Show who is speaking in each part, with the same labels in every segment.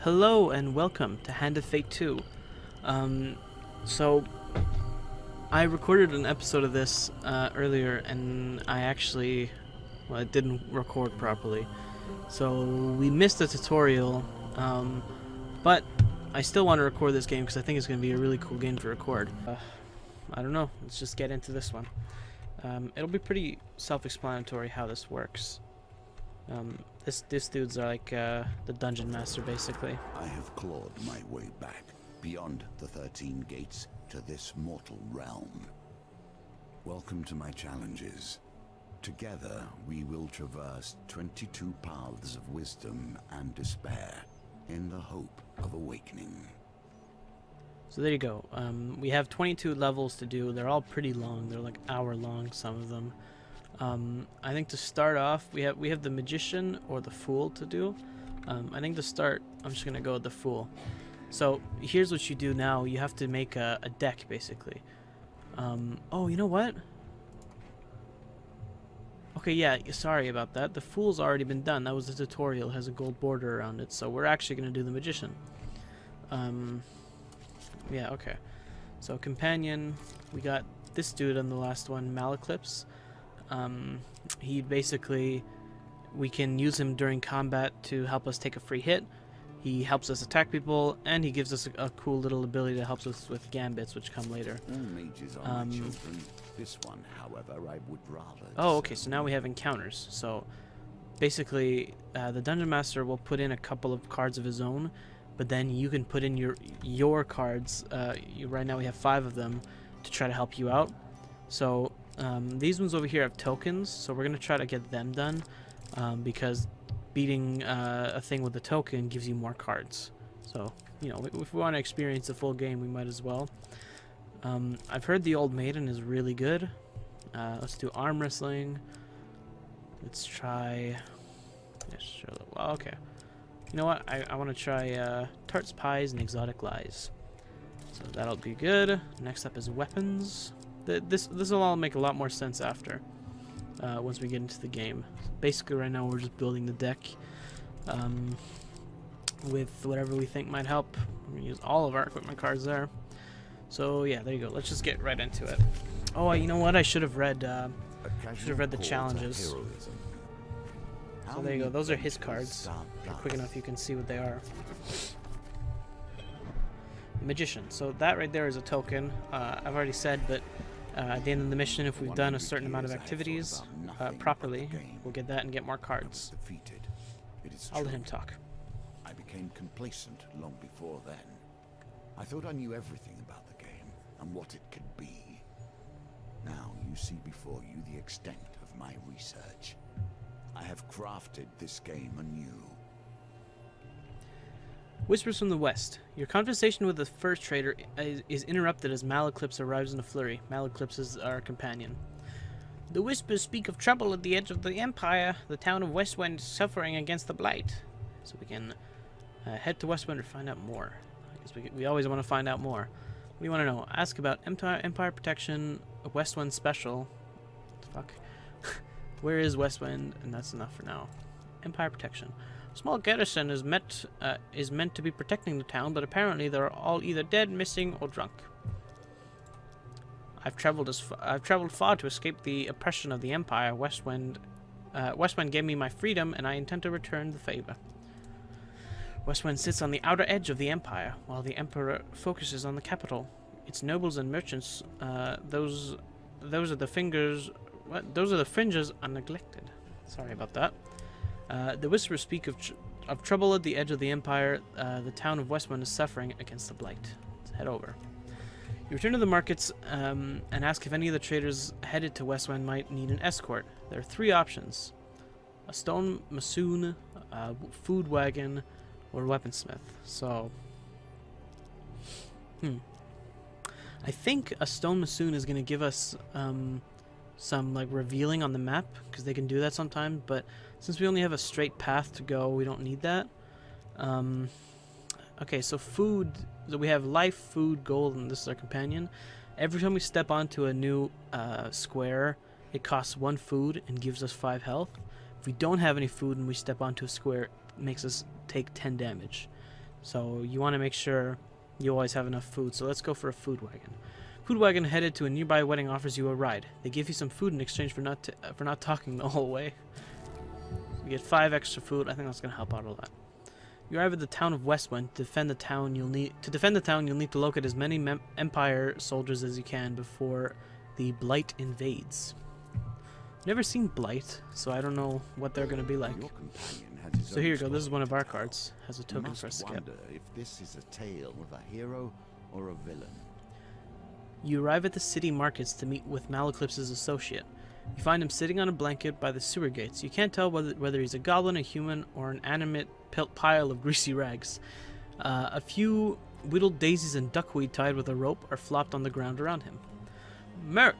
Speaker 1: Hello and welcome to Hand of Fate 2. So I recorded an episode of this earlier, and it didn't record properly. So we missed the tutorial, but I still want to record this game because I think it's going to be a really cool game to record. I don't know, let's just get into this one. It'll be pretty self-explanatory how this works. This dude's like the dungeon master, basically.
Speaker 2: I have clawed my way back beyond the 13 gates to this mortal realm. Welcome to my challenges. Together, we will traverse 22 paths of wisdom and despair in the hope of awakening.
Speaker 1: So there you go. We have 22 levels to do. They're all pretty long. They're like hour long, some of them. I think to start off, we have the Magician or the Fool to do. I think to start, I'm just gonna go with the Fool. So here's what you do now. You have to make a deck, basically. Oh, you know what? Okay, yeah, sorry about that. The Fool's already been done. That was the tutorial. It has a gold border around it. So we're actually gonna do the Magician. Yeah, okay. So Companion, we got this dude on the last one, Malaclips. He basically, we can use him during combat to help us take a free hit. He helps us attack people, and he gives us a cool little ability that helps us with gambits, which come later.
Speaker 2: All mages are my children. This one, however, I would rather...
Speaker 1: Oh, okay, so now we have encounters. So basically, the Dungeon Master will put in a couple of cards of his own, but then you can put in your cards. Right now we have 5 of them to try to help you out. So these ones over here have tokens, so we're going to try to get them done because beating a thing with a token gives you more cards. So, you know, if we want to experience the full game, we might as well. I've heard the Old Maiden is really good. Let's do arm wrestling. Let's try... Yeah, sure. Well, okay. You know what? I want to try Tarts, Pies, and Exotic Lies. So that'll be good. Next up is weapons. This will all make a lot more sense after, once we get into the game. Basically, right now we're just building the deck with whatever we think might help. We're gonna use all of our equipment cards there. So yeah, there you go. Let's just get right into it. Oh, you know what? I should have read the challenges. So there you go. Those are his cards. Quick enough, you can see what they are. Magician. So that right there is a token. I've already said, but at the end of the mission, if we've done a certain amount of activities properly, we'll get that and get more cards. I'll let him talk.
Speaker 2: I became complacent long before then. I thought I knew everything about the game and what it could be. Now you see before you the extent of my research. I have crafted this game anew.
Speaker 1: Whispers from the West. Your conversation with the fur trader is interrupted as Malaclips arrives in a flurry. Malaclips is our companion. The whispers speak of trouble at the edge of the Empire. The town of Westwind is suffering against the Blight. So we can head to Westwind to find out more. I guess we always want to find out more. What do you want to know? Ask about Empire Protection, Westwind Special. What the fuck? Where is Westwind? And that's enough for now. Empire Protection. Small garrison is meant to be protecting the town, but apparently they're all either dead, missing, or drunk. I've traveled far to escape the oppression of the Empire. Westwind gave me my freedom, and I intend to return the favor. Westwind sits on the outer edge of the Empire, while the Emperor focuses on the capital. Its nobles and merchants, those are the fringes are neglected. Sorry about that. The whispers speak of trouble at the edge of the Empire. The town of Westwind is suffering against the Blight. Let's head over. You return to the markets and ask if any of the traders headed to Westwind might need an escort. There are 3 options. A stone massoon, a food wagon, or a weaponsmith. So, I think a stone massoon is going to give us some like revealing on the map, because they can do that sometimes, but since we only have a straight path to go, we don't need that. Okay, so food, so we have life, food, gold, and this is our companion. Every time we step onto a new square, it costs 1 food and gives us 5 health. If we don't have any food and we step onto a square, it makes us take 10 damage. So you want to make sure you always have enough food. So let's go for a food wagon. Food wagon headed to a nearby wedding offers you a ride. They give you some food in exchange for not talking the whole way. You get 5 extra food. I think that's gonna help out a lot. You arrive at the town of Westwind. To defend the town, you'll need to locate as many Empire soldiers as you can before the Blight invades. Never seen Blight, so I don't know what they're gonna be like.
Speaker 2: Your companion has his
Speaker 1: So
Speaker 2: own
Speaker 1: here you go. This is
Speaker 2: story
Speaker 1: one of
Speaker 2: to
Speaker 1: our
Speaker 2: tell.
Speaker 1: cards. Has a
Speaker 2: You
Speaker 1: token
Speaker 2: must
Speaker 1: for us to get.
Speaker 2: wonder if this is a tale of a hero or a villain.
Speaker 1: You arrive at the city markets to meet with Malaclipse's associate. You find him sitting on a blanket by the sewer gates. You can't tell whether he's a goblin, a human, or an animate pile of greasy rags. A few whittled daisies and duckweed tied with a rope are flopped on the ground around him. Merc,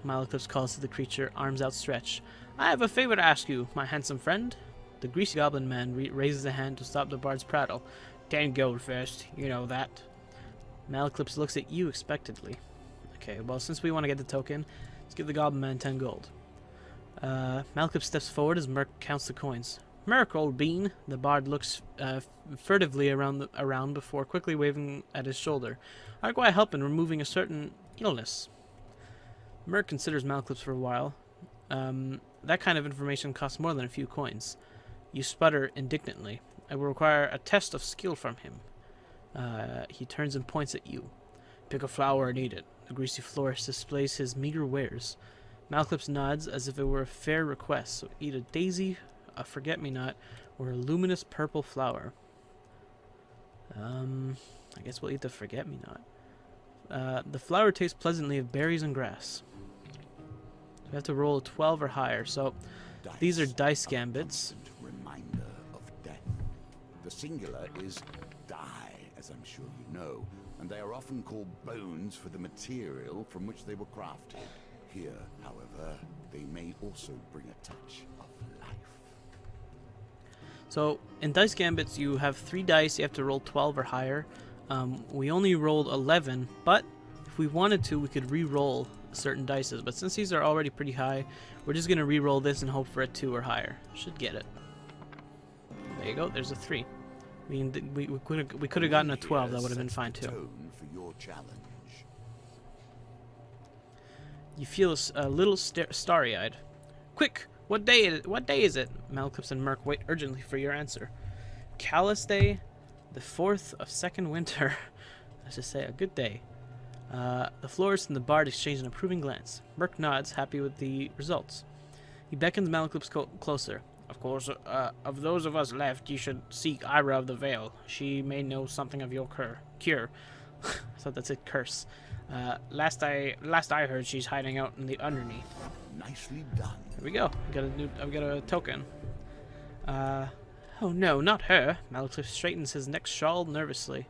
Speaker 1: Malaclipse calls to the creature, arms outstretched. I have a favor to ask you, my handsome friend. The greasy goblin man raises a hand to stop the bard's prattle. 10 gold first, you know that. Malaclipse looks at you expectantly. Okay, well, since we want to get the token, let's give the goblin man 10 gold. Malaclipse steps forward as Merc counts the coins. Merc, old bean. The bard looks furtively around before quickly waving at his shoulder. How can I help in removing a certain illness? Merc considers Malaclipse for a while. That kind of information costs more than a few coins. You sputter indignantly. I will require a test of skill from him. He turns and points at you. Pick a flower and eat it. The greasy florist displays his meager wares. Malaclipse nods as if it were a fair request. So eat a daisy, a forget-me-not, or a luminous purple flower. I guess we'll eat the forget-me-not. The flower tastes pleasantly of berries and grass. We have to roll a 12 or higher. So these are dice
Speaker 2: a
Speaker 1: gambits.
Speaker 2: constant reminder of death. The singular is die, as I'm sure you know, and they are often called bones for the material from which they were crafted. Here, however, they may also bring a touch of life.
Speaker 1: So in dice gambits, you have 3 dice. You have to roll 12 or higher. We only rolled 11, but if we wanted to, we could re-roll certain dices. But since these are already pretty high, we're just gonna re-roll this and hope for a 2 or higher. Should get it. There you go. There's a 3. I mean, we could have gotten a 12. That would have been fine too.
Speaker 2: Tone for your challenge.
Speaker 1: You feel a little starry-eyed. Quick! What day is it? Malaclipse and Merc wait urgently for your answer. Callous Day, the 4th of second winter. Let's just say a good day. The florist and the bard exchange an approving glance. Merc nods, happy with the results. He beckons Malaclipse closer. Of course, of those of us left, you should seek Ira of the Vale. She may know something of your cure. I thought that said curse. Last I heard, she's hiding out in the underneath.
Speaker 2: Nicely done.
Speaker 1: There we go. I've got a token. Oh no, not her. Malaclipse straightens his neck shawl nervously.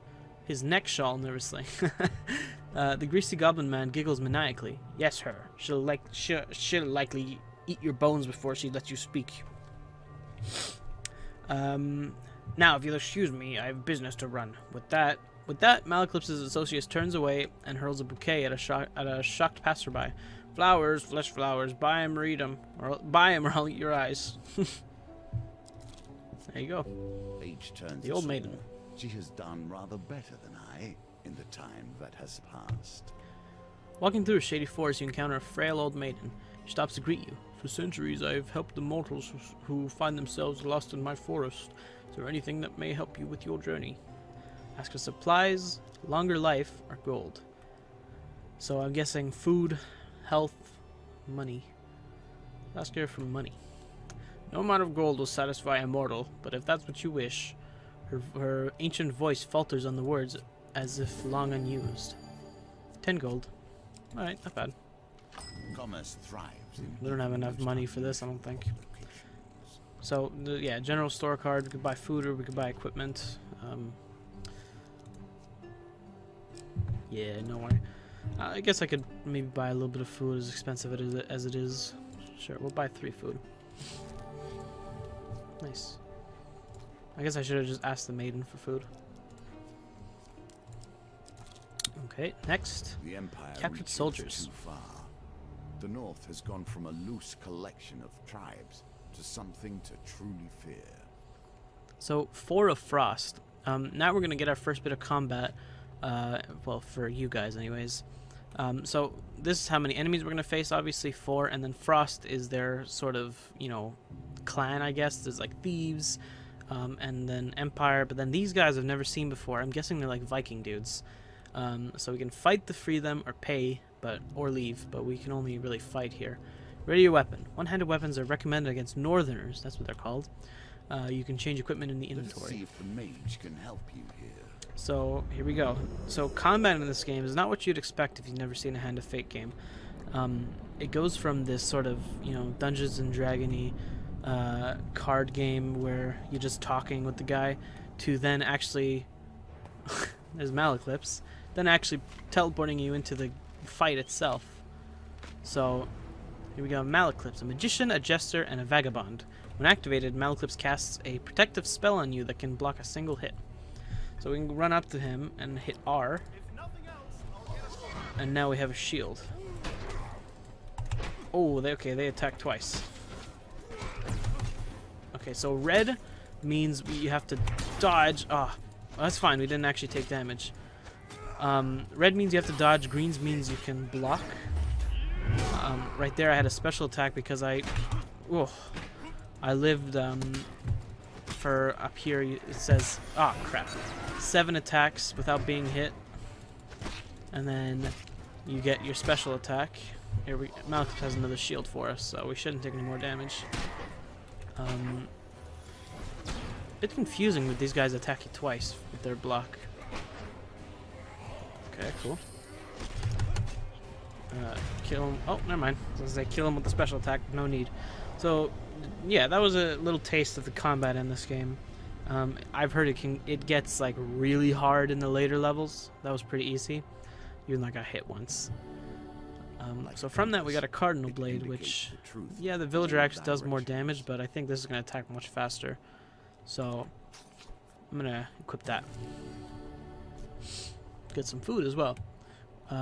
Speaker 1: The greasy goblin man giggles maniacally. Yes, her. She'll likely eat your bones before she lets you speak. Now, if you'll excuse me, I have business to run. With that, Malaclipse's associate turns away and hurls a bouquet at a shocked passerby. Flowers, flesh flowers. Buy 'em, read 'em, or I'll eat your eyes. There you go.
Speaker 2: Age turns
Speaker 1: The
Speaker 2: a
Speaker 1: old
Speaker 2: sword.
Speaker 1: maiden.
Speaker 2: She has done rather better than I in the time that has passed.
Speaker 1: Walking through a shady forest, you encounter a frail old maiden. She stops to greet you. For centuries, I have helped the mortals who find themselves lost in my forest. Is there anything that may help you with your journey? Ask for supplies, longer life, or gold. So I'm guessing food, health, money. Ask her for money. No amount of gold will satisfy a mortal, but if that's what you wish. Her ancient voice falters on the words as if long unused. 10 gold. Alright, not bad.
Speaker 2: Commerce thrives in
Speaker 1: We don't have enough money for this, I don't think. So, yeah, general store card. We could buy food or we could buy equipment. Yeah, no way. I guess I could maybe buy a little bit of food, as expensive as it is. Sure, we'll buy 3 food. Nice. I guess I should have just asked the maiden for food. Okay, next.
Speaker 2: The Empire
Speaker 1: Captured
Speaker 2: reaches
Speaker 1: soldiers.
Speaker 2: too far. The North has gone from a loose collection of tribes to something to truly fear.
Speaker 1: So, 4 of Frost. Now we're gonna get our first bit of combat. Well, for you guys, anyways. So this is how many enemies we're gonna face. Obviously 4, and then Frost is their sort of, you know, clan, I guess. There's like thieves, and then Empire. But then these guys I've never seen before. I'm guessing they're like Viking dudes. So we can fight to free them or pay, or leave. But we can only really fight here. Ready your weapon. One-handed weapons are recommended against Northerners. That's what they're called. You can change equipment in the inventory.
Speaker 2: Let's see if the mage can help you here.
Speaker 1: So here we go. So combat in this game is not what you'd expect if you've never seen a Hand of Fate game. It goes from this sort of, you know, Dungeons and Dragony card game where you're just talking with the guy, to then actually there's Malaclips, then actually teleporting you into the fight itself. So here we go. Malaclips, a magician, a jester, and a vagabond. When activated, Malaclips casts a protective spell on you that can block a single hit. So we can run up to him and hit R, and now we have a shield. Oh, they attack twice. Okay, so red means you have to dodge. Ah, oh, that's fine. We didn't actually take damage. Red means you have to dodge. Greens means you can block. Right there, I had a special attack because I lived for up here. It says, oh crap, 7 attacks without being hit, and then you get your special attack. Here Malaclips has another shield for us, so we shouldn't take any more damage. Bit confusing with these guys attacking twice with their block. Okay, cool. Kill him. Oh, never mind. I was gonna say kill him with the special attack. No need. So, yeah, that was a little taste of the combat in this game. I've heard it gets like really hard in the later levels. That was pretty easy. Even though I got hit once. So from that we got a Cardinal Blade, which, yeah, the Villager Axe does more damage, but I think this is going to attack much faster. So I'm going to equip that. Get some food as well.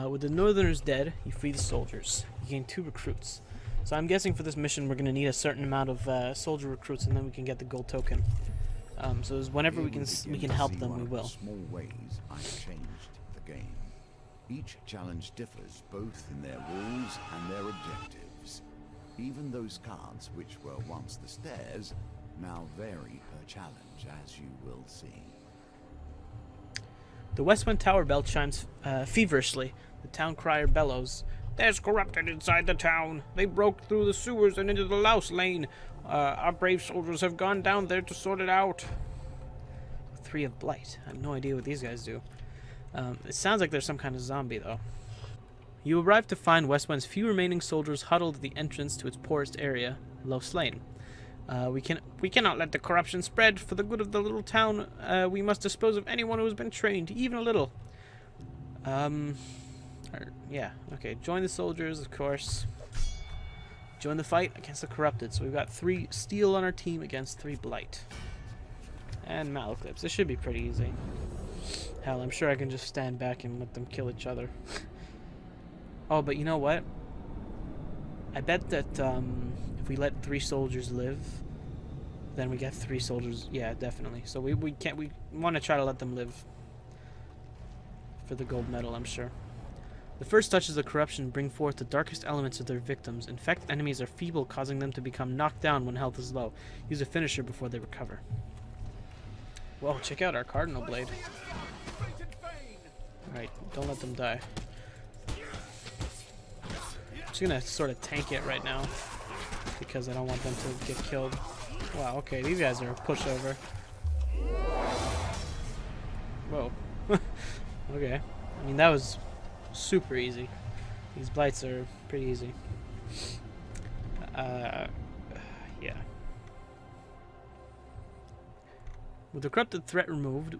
Speaker 1: With the Northerners dead, you free the soldiers. You gain 2 recruits. So I'm guessing for this mission we're going to need a certain amount of soldier recruits, and then we can get the gold token. So whenever we can help them, we will.
Speaker 2: Small ways I've changed the game. Each challenge differs both in their rules and their objectives. Even those cards which were once the stairs now vary per challenge, as you will see.
Speaker 1: The Westwind Tower bell chimes feverishly. The town crier bellows, "There's corrupted inside the town. They broke through the sewers and into the louse lane. Our brave soldiers have gone down there to sort it out." 3 of Blight. I have no idea what these guys do. It sounds like there's some kind of zombie, though. You arrive to find Westwind's few remaining soldiers huddled at the entrance to its poorest area, Louse Lane. We cannot let the corruption spread. For the good of the little town, we must dispose of anyone who has been trained, even a little. Yeah, okay. Join the soldiers, of course. Join the fight against the corrupted. So we've got 3 steel on our team against 3 blight. And Malaclips. This should be pretty easy. Hell, I'm sure I can just stand back and let them kill each other. Oh, but you know what? I bet that if we let 3 soldiers live, then we get 3 soldiers. Yeah, definitely. So we want to try to let them live for the gold medal, I'm sure. The first touches of corruption bring forth the darkest elements of their victims. Infect enemies are feeble, causing them to become knocked down when health is low. Use a finisher before they recover. Whoa, check out our Cardinal Blade. Alright, don't let them die. I'm just gonna sort of tank it right now, because I don't want them to get killed. Wow, okay, these guys are a pushover. Whoa. Okay. I mean, that was super easy. These blights are pretty easy. Yeah. With the corrupted threat removed,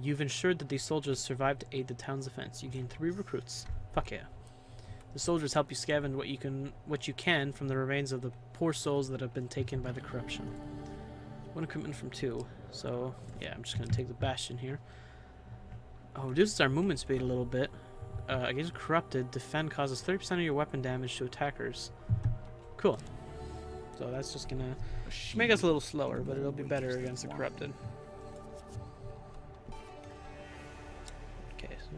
Speaker 1: you've ensured that these soldiers survive to aid the town's defense. You gain 3 recruits. Fuck yeah. The soldiers help you scavenge what you can from the remains of the poor souls that have been taken by the corruption. 1 equipment from 2. So, yeah, I'm just going to take the Bastion here. Oh, reduces our movement speed a little bit. Against corrupted, defend causes 30% of your weapon damage to attackers. Cool. So that's just going to make us a little slower, but it'll be better against the corrupted.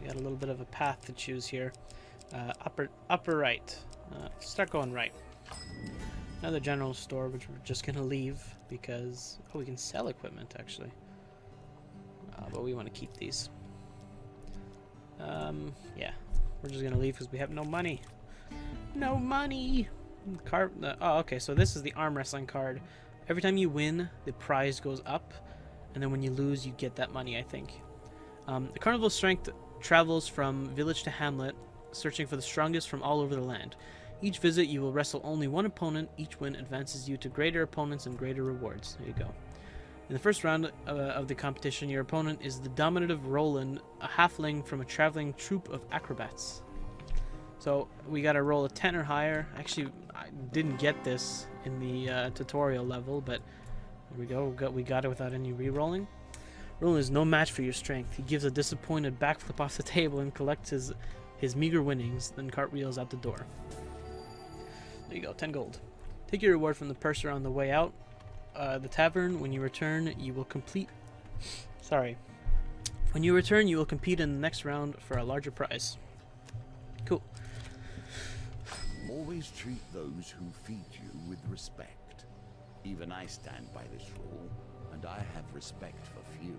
Speaker 1: We got a little bit of a path to choose here. Upper right. Start going right. Another general store, which we're just gonna leave because we can sell equipment actually. But we want to keep these. Yeah, we're just gonna leave because we have no money. No money. Okay. So this is the arm wrestling card. Every time you win, the prize goes up, and then when you lose, you get that money. I think. The carnival strength travels from village to hamlet, searching for the strongest from all over the land. Each visit, you will wrestle only one opponent. Each win advances you to greater opponents and greater rewards. There you go. In the first round of the competition, your opponent is the dominative Roland, a halfling from a traveling troupe of acrobats. So we got to roll a 10 or higher. Actually, I didn't get this in the tutorial level, but there we go. We got it without any re-rolling. Roland is no match for your strength. He gives a disappointed backflip off the table and collects his meager winnings, then cartwheels out the door. There you go, 10 gold. Take your reward from the purser on the way out. The tavern. When you return, you will complete. When you return, you will compete in the next round for a larger prize. Cool.
Speaker 2: Always treat those who feed you with respect. Even I stand by this rule, and I have respect for few.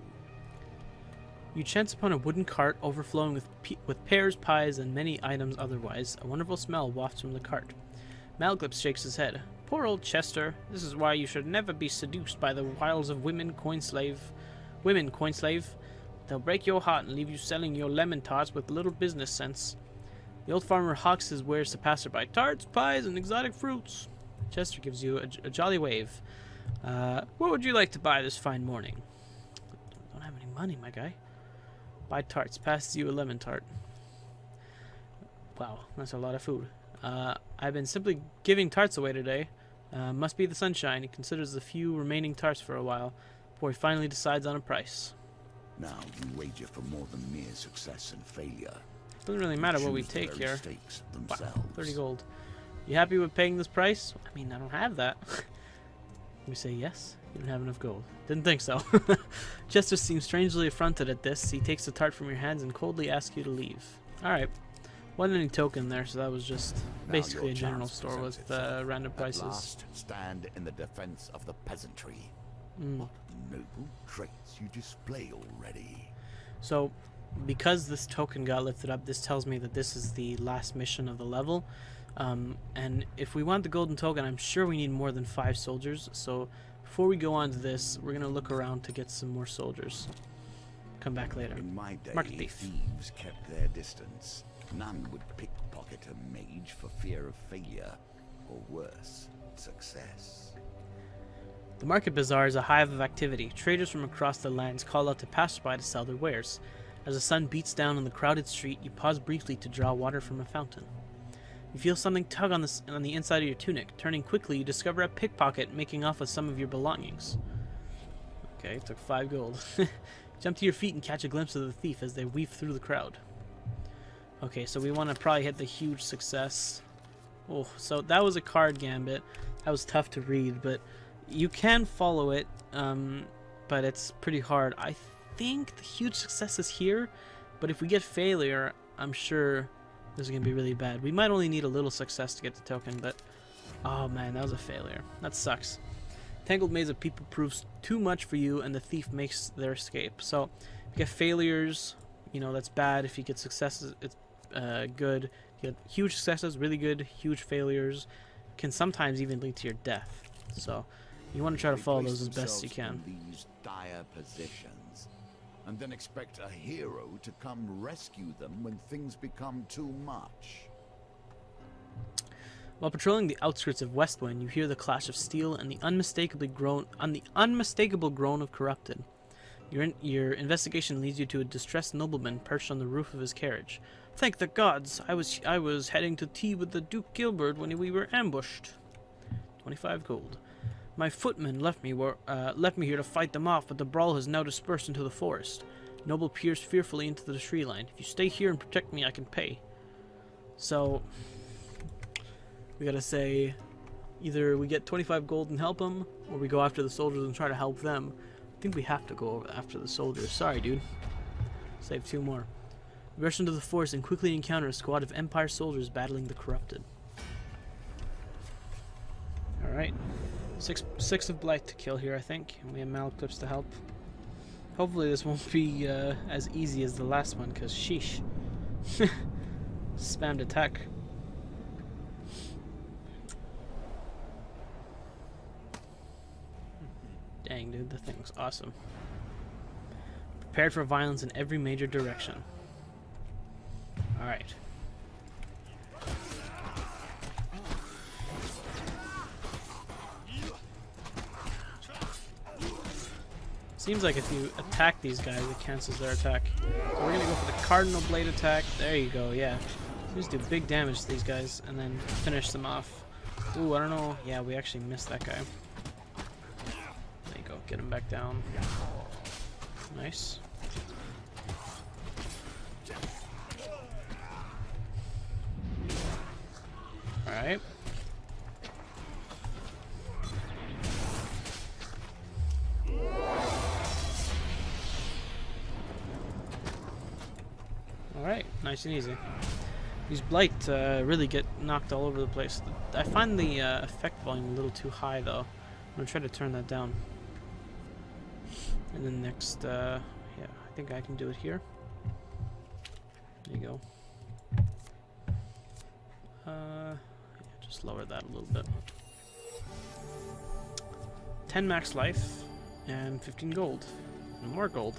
Speaker 1: You chance upon a wooden cart overflowing with pears, pies, and many items otherwise. A wonderful smell wafts from the cart. Malglips shakes his head. Poor old Chester. This is why you should never be seduced by the wiles of women, coinslave. They'll break your heart and leave you selling your lemon tarts with little business sense. The old farmer hawks his wares to passerby. Tarts, pies, and exotic fruits. Chester gives you a jolly wave. What would you like to buy this fine morning? Don't have any money, my guy. Buy tarts. Passes you a lemon tart. Wow, that's a lot of food. I've been simply giving tarts away today. Must be the sunshine. He considers the few remaining tarts for a while before he finally decides on a price.
Speaker 2: Now you wager for more than mere success and failure.
Speaker 1: Doesn't really matter what we take here. Wow, 30 gold. You happy with paying this price? I mean, I don't have that. We say yes. You don't have enough gold. Didn't think so. Chester seems strangely affronted at this. He takes the tart from your hands and coldly asks you to leave. Alright. Wasn't any token there, so that was just basically a general store with random prices.
Speaker 2: At last, stand in the defense of the peasantry. What noble traits you display already.
Speaker 1: So, because this token got lifted up, this tells me that this is the last mission of the level. And if we want the golden token, I'm sure we need more than 5 soldiers. So, before we go on to this, we're going to look around to get some more soldiers. Come back later.
Speaker 2: In my day,
Speaker 1: Market thief.
Speaker 2: thieves kept their distance. None would pickpocket a mage for fear of failure, or worse, success.
Speaker 1: The market bazaar is a hive of activity. Traders from across the lands call out to passersby to sell their wares. As the sun beats down on the crowded street, you pause briefly to draw water from a fountain. You feel something tug on the inside of your tunic. Turning quickly, you discover a pickpocket making off with some of your belongings. Okay, took 5 gold. Jump to your feet and catch a glimpse of the thief as they weave through the crowd. Okay, so we want to probably hit the huge success. Oh, so that was a card gambit. That was tough to read, but you can follow it, but it's pretty hard. I think the huge success is here, but if we get failure, I'm sure this is going to be really bad. We might only need a little success to get the token, but oh man, that was a failure. That sucks. Tangled Maze of People proves too much for you, and the thief makes their escape. So if you get failures, you know, that's bad. If you get successes, it's good. You get huge successes, really good. Huge failures can sometimes even lead to your death. So you want to try to follow those as best you can.
Speaker 2: In these dire positions, and then expect a hero to come rescue them when things become too much.
Speaker 1: While patrolling the outskirts of Westwind, you hear the clash of steel and the unmistakable groan of corrupted. Your investigation leads you to a distressed nobleman perched on the roof of his carriage. Thank the gods! I was heading to tea with the Duke Gilbert when we were ambushed. 25 gold. My footmen left me here to fight them off, but the brawl has now dispersed into the forest. Noble peers fearfully into the tree line. If you stay here and protect me, I can pay. So we gotta say, either we get 25 gold and help them, or we go after the soldiers and try to help them. I think we have to go after the soldiers. Sorry, dude. Save 2 more. You rush into the forest and quickly encounter a squad of Empire soldiers battling the corrupted. Alright. Six of Blight to kill here, I think. And we have Malclips to help. Hopefully this won't be as easy as the last one, because sheesh. Spammed attack. Dang, dude, the thing's awesome. Prepared for violence in every major direction. Alright. Seems like if you attack these guys, it cancels their attack. So we're gonna go for the Cardinal Blade attack. There you go, yeah. Just do big damage to these guys and then finish them off. Ooh, I don't know. Yeah, we actually missed that guy. There you go, get him back down. Nice. Alright. Alright, nice and easy. These Blight really get knocked all over the place. I find the effect volume a little too high though. I'm going to try to turn that down. And then next, yeah, I think I can do it here. There you go. Yeah, just lower that a little bit. 10 max life and 15 gold. And more gold.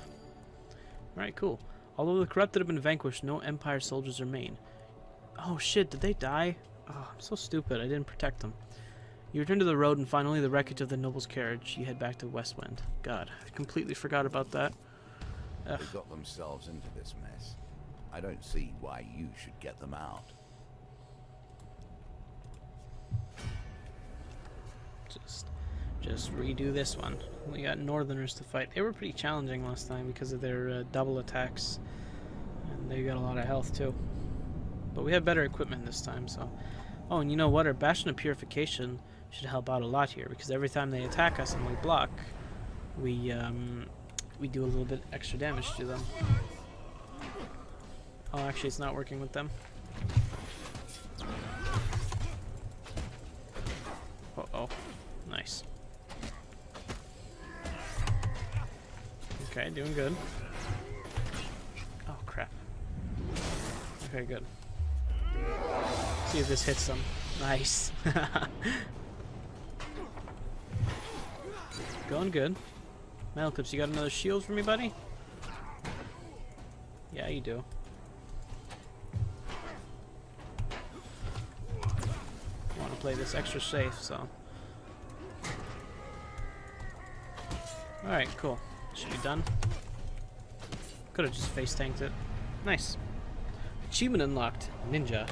Speaker 1: Alright, cool. Although the corrupted have been vanquished, no Empire soldiers remain. Oh shit, did they die? Oh, I'm so stupid. I didn't protect them. You return to the road and find only the wreckage of the noble's carriage. You head back to Westwind. God, I completely forgot about that.
Speaker 2: They got themselves into this mess. I don't see why you should get them out.
Speaker 1: Just redo this one. We got Northerners to fight. They were pretty challenging last time because of their double attacks. And they got a lot of health too. But we have better equipment this time, so... Oh, and you know what? Our Bastion of Purification should help out a lot here, because every time they attack us and we block, we do a little bit extra damage to them. Oh, actually it's not working with them. Uh-oh. Nice. Okay, doing good. Oh, crap. Okay, good. See if this hits them. Nice. Going good. Malclips, you got another shield for me, buddy? Yeah, you do. I want to play this extra safe, so... Alright, cool. Should be done. Could have just face tanked it. Nice. Achievement unlocked. Ninja.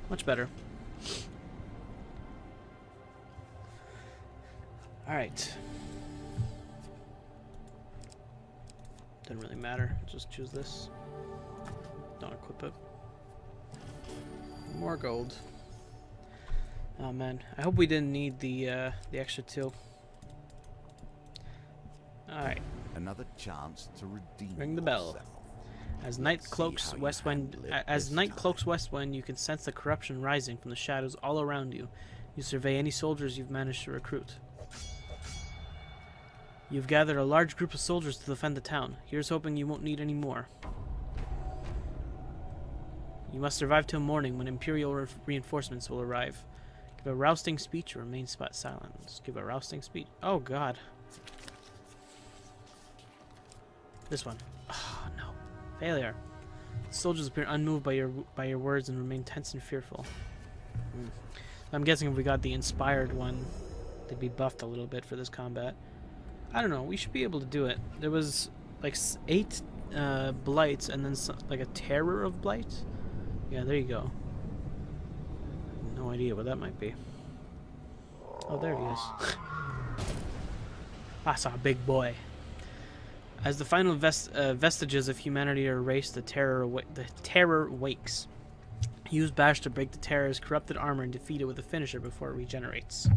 Speaker 1: Much better. Alright. Doesn't really matter. Just choose this. Don't equip it. More gold. Oh man, I hope we didn't need the extra 2. Alright.
Speaker 2: Another chance to redeem
Speaker 1: Ring the bell.
Speaker 2: yourself.
Speaker 1: As night cloaks Westwind, you can sense the corruption rising from the shadows all around you. You survey any soldiers you've managed to recruit. You've gathered a large group of soldiers to defend the town. Here's hoping you won't need any more. You must survive till morning when Imperial reinforcements will arrive. Give a rousting speech or remain silent. Let's give a rousting speech. Oh god. This one. Oh no. Failure. The soldiers appear unmoved by your words and remain tense and fearful. I'm guessing if we got the inspired one, they'd be buffed a little bit for this combat. I don't know. We should be able to do it. There was like 8 blights and then like a terror of blight. Yeah, there you go. No idea what that might be. Oh, there he is. That's a big boy. As the final vestiges of humanity are erased, the terror wakes. Use Bash to break the terror's corrupted armor and defeat it with a finisher before it regenerates.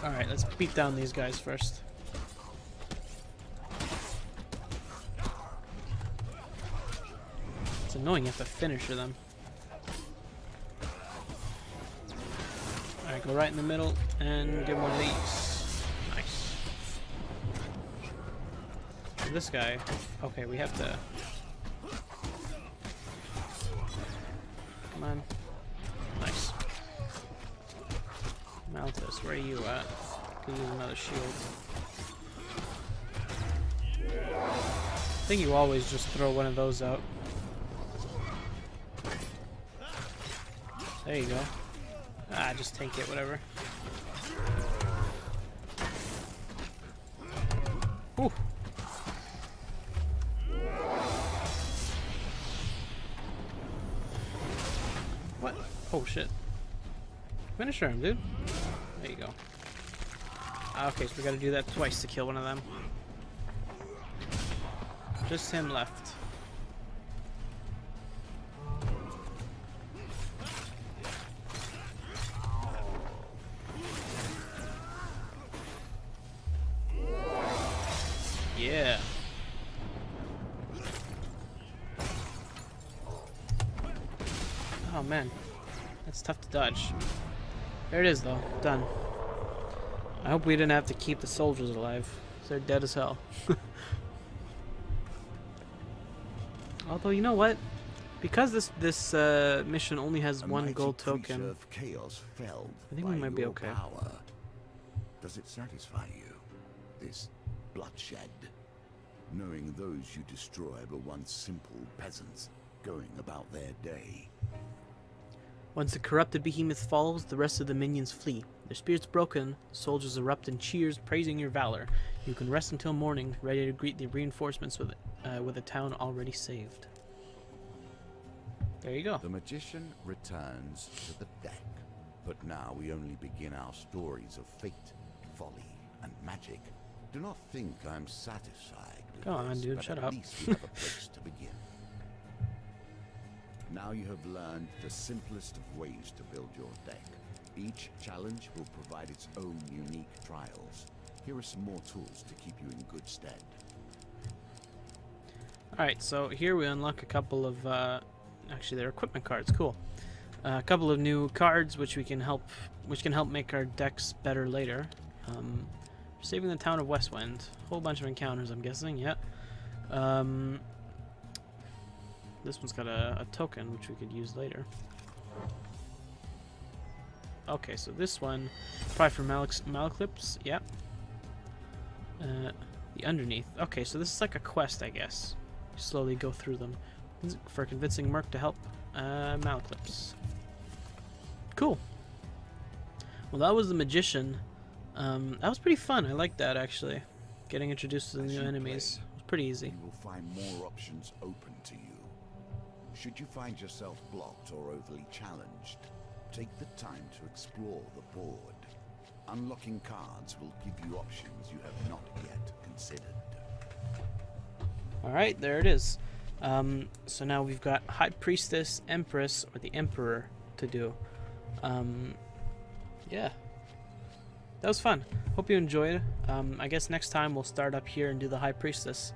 Speaker 1: Alright, let's beat down these guys first. It's annoying you have to finish them. Alright, go right in the middle and get one of these. Nice. This guy. Okay, we have to. Come on. Nice. Malthus, where are you at? Could use another shield. I think you always just throw one of those out. There you go. Ah, just tank it, whatever. Ooh. What? Oh shit. Finisher him, dude. There you go. Okay, so we gotta do that twice to kill one of them. Just him left. Yeah. Oh man, that's tough to dodge. There it is though, done. I hope we didn't have to keep the soldiers alive. They're dead as hell. Although, you know what? Because this mission only has one gold token,
Speaker 2: Of chaos felled
Speaker 1: I think we
Speaker 2: by
Speaker 1: might be
Speaker 2: your
Speaker 1: okay.
Speaker 2: Power. Does it satisfy you, this bloodshed? Knowing those you destroy were once simple peasants going about their day.
Speaker 1: Once the corrupted behemoth falls, the rest of the minions flee. Their spirits broken, the soldiers erupt in cheers praising your valor. You can rest until morning, ready to greet the reinforcements with a town already saved. There you go.
Speaker 2: The magician returns to the deck, but now we only begin our stories of fate, folly, and magic. Do not think I'm satisfied with
Speaker 1: Go on,
Speaker 2: this,
Speaker 1: dude,
Speaker 2: but
Speaker 1: shut
Speaker 2: at
Speaker 1: up.
Speaker 2: least we have a place to begin. Now you have learned the simplest of ways to build your deck. Each challenge will provide its own unique trials. Here are some more tools to keep you in good stead.
Speaker 1: Alright, so here we unlock a couple of, actually they're equipment cards, cool. A couple of new cards which can help make our decks better later. Saving the town of Westwind. Whole bunch of encounters, I'm guessing, yeah. This one's got a token which we could use later. Okay, so this one, probably for Malclips, yeah. The underneath. Okay, so this is like a quest, I guess. Slowly go through them. For convincing Merc to help Malclips. Cool. Well, that was the Magician. That was pretty fun. I liked that, actually. Getting introduced to the new enemies. It was pretty easy.
Speaker 2: You will find more options open to you. Should you find yourself blocked or overly challenged, take the time to explore the board. Unlocking cards will give you options you have not yet considered.
Speaker 1: Alright, there it is. So now we've got High Priestess, Empress, or the Emperor to do. Yeah. That was fun. Hope you enjoyed. I guess next time we'll start up here and do the High Priestess.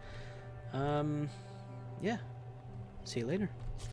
Speaker 1: Yeah. See you later.